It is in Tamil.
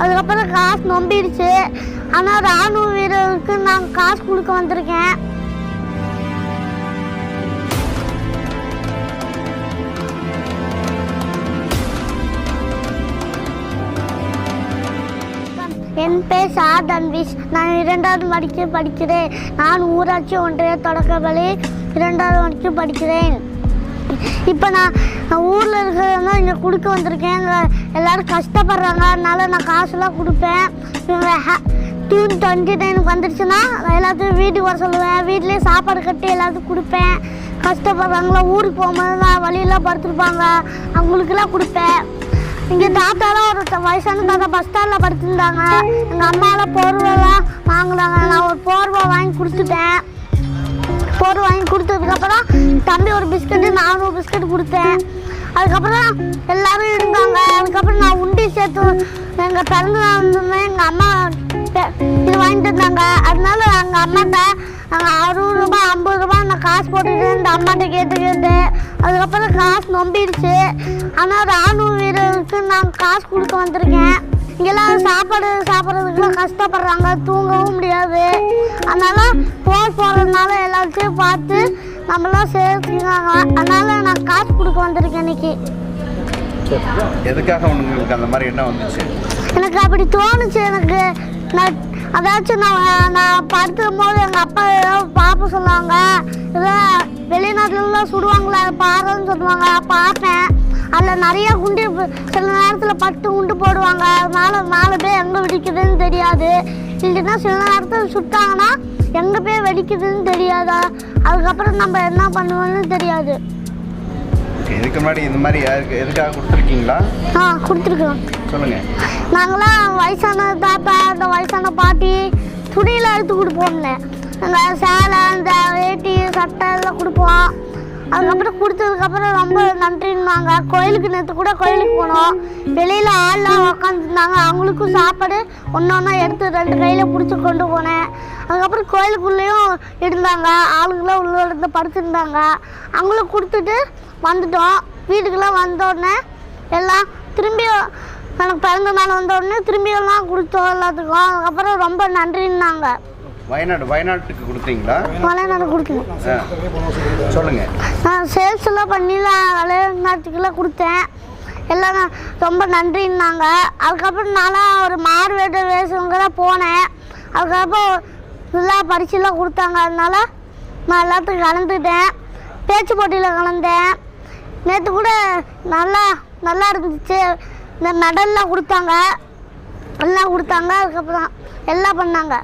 அதுக்கப்புறம் காசு நம்பிடுச்சு. ஆனால் ராணுவ வீரருக்கு நான் காசு கொடுக்க வந்திருக்கேன். என் பேர் தன்விஷ். நான் 2வது படிக்கிறேன். நான் ஊராட்சி ஒன்றிய தொடக்கப்பள்ளி 2வது வரைக்கும் படிக்கிறேன். இப்போ நான் ஊரில் இருக்கிறதா இங்கே கொடுக்க வந்திருக்கேன். எல்லோரும் கஷ்டப்படுறாங்க, அதனால நான் காசுலாம் கொடுப்பேன். June 29 வந்துடுச்சுன்னா எல்லாத்துக்கும் வீட்டுக்கு வர சொல்லுவேன். வீட்லேயே சாப்பாடு கட்டி எல்லாத்துக்கும் கொடுப்பேன். கஷ்டப்படுறாங்களா ஊருக்கு போகும்போது நான் வழியெல்லாம் படுத்துருப்பாங்க, அவங்களுக்கெல்லாம் கொடுப்பேன். இங்கே தாத்தாலாம் ஒரு வயசான தாத்தா பஸ் ஸ்டாண்டில் படுத்துருந்தாங்க. எங்கள் அம்மாலாம் போர்வெல்லாம் வாங்கினாங்க. நான் ஒரு போர்வை வாங்கி கொடுத்துட்டேன். போர்வை வாங்கி கொடுத்ததுக்கப்புறம் தம்பி ஒரு பிஸ்கட்டு, நானும் ஒரு பிஸ்கட் கொடுத்தேன். அதுக்கப்புறம் எல்லோரும் இருந்தாங்க. அதுக்கப்புறம் நான் உண்டி சேர்த்து எங்கள் பிறந்த நாள் இருந்தோன்னே எங்கள் அம்மா இது வாங்கிட்டு இருந்தாங்க. அதனால எங்கள் அம்மாட்ட 60 ரூபாய் 50 ரூபாய் நான் காசு போட்டுட்டு இந்த அம்மாட்ட கேட்டு அதுக்கப்புறம் காசு நம்பிடுச்சு. ஆனால் ராணுவ வீரருக்கு நான் காசு கொடுக்க வந்திருக்கேன். இங்கெல்லாம் சாப்பிட்றதுக்குலாம் கஷ்டப்படுறாங்க, தூங்கவும் முடியாது. அதனால் போகிறதுனால எல்லாத்தையும் பார்த்து நம்மளாம் சேர்த்துக்காங்க. அதனால் நான் காசு கொடுக்க வந்திருக்கேன் இன்னைக்கு. எதுக்காக உங்களுக்கு அந்த மாதிரி என்ன வந்துச்சு? எனக்கு அப்படி தோணுச்சு. எனக்கு அதாச்சும் நான் படுத்தும் போது எங்கள் அப்பா ஏதாவது பார்ப்ப சொல்லுவாங்க. ஏதோ வெளிநாட்டுலலாம் சுடுவாங்களே, அதை பாருன்னு சொல்லுவாங்க. பார்ப்பேன். அதில் நிறைய குண்டு சில நேரத்தில் பட்டு குண்டு போடுவாங்க. அதனால 4 பேர் எங்கே வெடிக்குதுன்னு தெரியாது. இல்லைன்னா சில நேரத்தில் சுட்டாங்கன்னா எங்கே போய் வெடிக்குதுன்னு தெரியாதா. அதுக்கப்புறம் நம்ம என்ன பண்ணுவோன்னு தெரியாது. இதுக்கு முன்னாடி இந்த மாதிரி எதுக்காக கொடுத்துருக்கீங்களா? கொடுத்துருக்கோம். சொல்லுங்கள். நாங்களாம் வயசான தாத்தா, இந்த வயசான பாட்டி துணியில் எடுத்து கொடுப்போம்ல. நாங்கள் சேலை, இந்த வேட்டி, சட்டை எல்லாம் கொடுப்போம். அதுக்கப்புறம் கொடுத்ததுக்கப்புறம் ரொம்ப நன்றின்னாங்க. கோயிலுக்கு நேற்று கூட கோயிலுக்கு போனோம். வெளியில் ஆள்லாம் உக்காந்துருந்தாங்க. அவங்களுக்கும் சாப்பாடு ஒன்றா எடுத்து 2 கையில் பிடிச்சி கொண்டு போனேன். அதுக்கப்புறம் கோயிலுக்குள்ளேயும் இருந்தாங்க. ஆளுங்களாம் உள்ள இருந்து படுத்துருந்தாங்க. அவங்களும் கொடுத்துட்டு வந்துட்டோம். வீட்டுக்கெல்லாம் வந்தோடனே எல்லாம் திரும்பி எனக்கு பிறந்த நாள் வந்தோடனே திரும்பியெல்லாம் கொடுத்தோம் எல்லாத்துக்கும். அதுக்கப்புறம் ரொம்ப நன்றின்னாங்க. வயநாட்டுக்கு கொடுத்தீங்களா? வயநாடு கொடுத்தேன். சொல்லுங்க. நான் சேல்ஸ் எல்லாம் பண்ணிலாம் விளையாட்டுக்கெல்லாம் கொடுத்தேன். எல்லாம் ரொம்ப நன்றின்னாங்க. அதுக்கப்புறம் நான்லாம் ஒரு மாறுவேட வேஷங்க தான் போனேன். அதுக்கப்புறம் நல்லா பரிசெல்லாம் கொடுத்தாங்க. அதனால நான் எல்லாத்துக்கும் கலந்துட்டேன். பேச்சு போட்டியில் கலந்தேன். நேற்று கூட நல்லா இருந்துச்சு. இந்த மெடல்லாம் கொடுத்தாங்க, எல்லாம் கொடுத்தாங்க. அதுக்கப்புறம் எல்லாம் பண்ணாங்க.